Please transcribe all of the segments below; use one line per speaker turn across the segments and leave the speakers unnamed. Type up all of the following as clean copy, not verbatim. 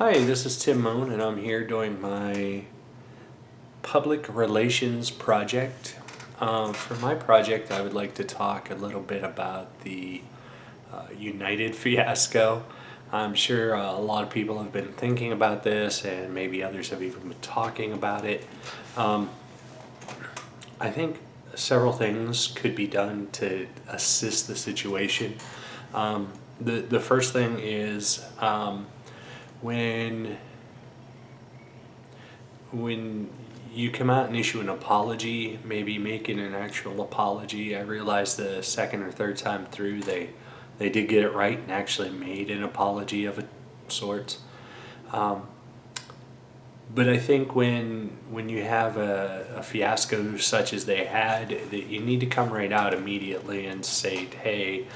Hi, this is Tim Moon, and I'm here doing my public relations project. For my project, I would like to talk a little bit about the United fiasco. I'm sure a lot of people have been thinking about this, and maybe others have even been talking about it. Um, I think several things could be done to assist the situation. The first thing is when when you come out and issue an apology, maybe making an actual apology. I realized the second or third time through they did get it right and actually made an apology of a sorts. Um, but I think when you have a fiasco such as they had, that you need to come right out immediately and say, hey,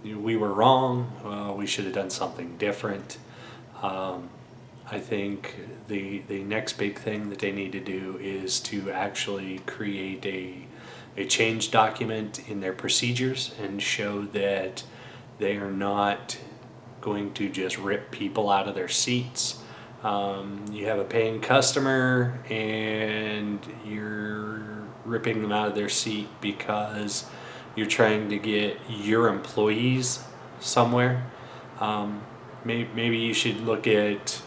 we were wrong. We should have done something different. Um, I think the next big thing that they need to do is to actually create a change document in their procedures and show that they are not going to just rip people out of their seats. You have a paying customer and you're ripping them out of their seat because you're trying to get your employees somewhere. Maybe you should look at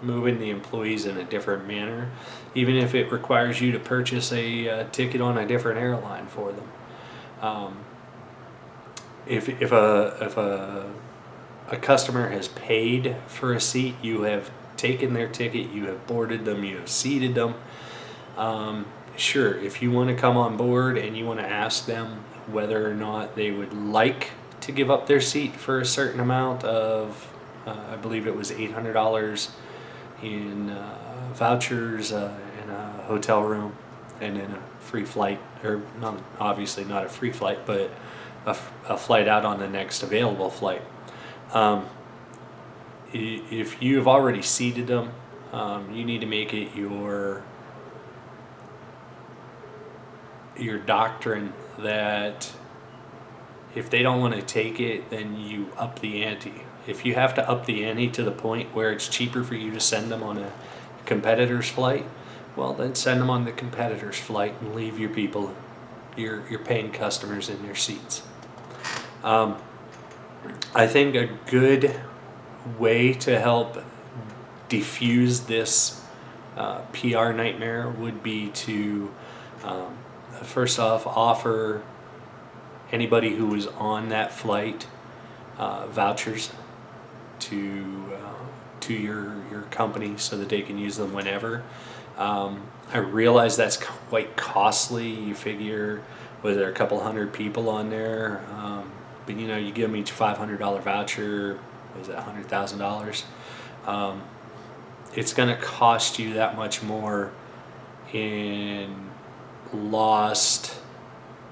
moving the employees in a different manner, even if it requires you to purchase a ticket on a different airline for them. Um, if a customer has paid for a seat, you have taken their ticket, you have boarded them, you have seated them. Sure, if you want to come on board and you want to ask them whether or not they would like to give up their seat for a certain amount of, I believe it was $800 in vouchers, in a hotel room, and in a free flight, or not, obviously not a free flight, but a flight out on the next available flight. If you have already seated them, you need to make it your doctrine that if they don't want to take it, then you up the ante. If you have to up the ante to the point where it's cheaper for you to send them on a competitor's flight, well, then send them on the competitor's flight and leave your people, your paying customers in their seats. I think a good way to help diffuse this PR nightmare would be to first off offer anybody who was on that flight vouchers to your company so that they can use them whenever. I realize that's quite costly. You figure, was there a couple hundred people on there? But you give them each $500 voucher. Was it $100,000? It's going to cost you that much more in lost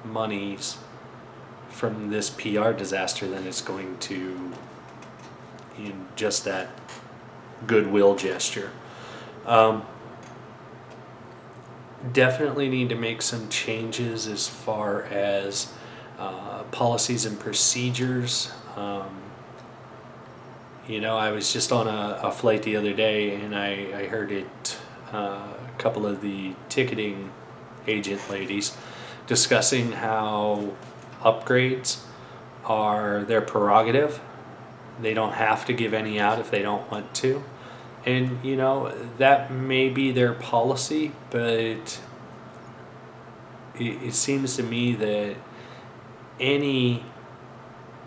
monies from this PR disaster than it's going to in just that goodwill gesture. Definitely need to make some changes as far as policies and procedures. I was just on a flight the other day and I heard it, a couple of the ticketing agent ladies discussing how upgrades are their prerogative. They don't have to give any out if they don't want to. And, that may be their policy, but it seems to me that any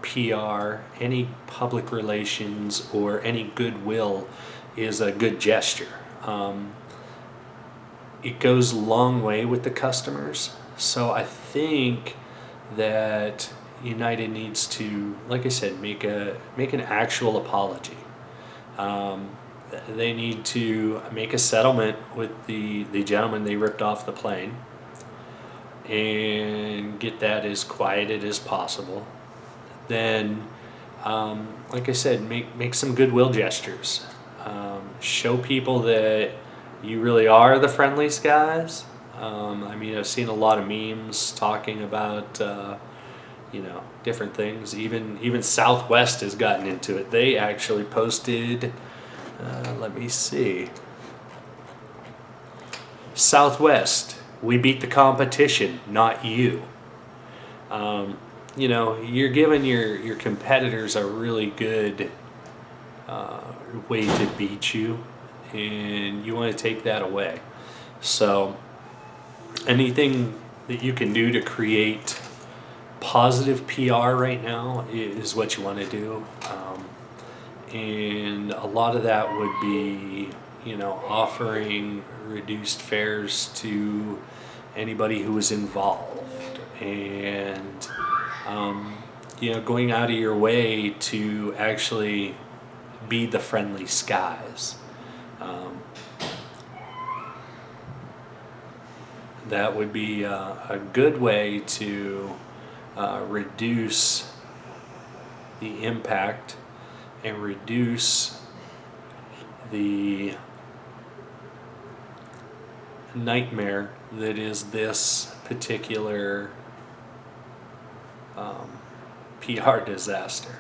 PR, any public relations, or any goodwill is a good gesture. It goes a long way with the customers. So I think that United needs to, like I said, make an actual apology. They need to make a settlement with the gentleman they ripped off the plane and get that as quieted as possible. Then, like I said, make some goodwill gestures. Show people that you really are the friendliest guys. I've seen a lot of memes talking about different things. Even Southwest has gotten into it. They actually posted. Let me see. Southwest, we beat the competition, not you. You're giving your competitors a really good way to beat you, and you want to take that away. So, anything that you can do to create positive PR right now is what you want to do. And a lot of that would be, offering reduced fares to anybody who is involved, and going out of your way to actually be the friendly skies. That would be a good way to reduce the impact and reduce the nightmare that is this particular PR disaster.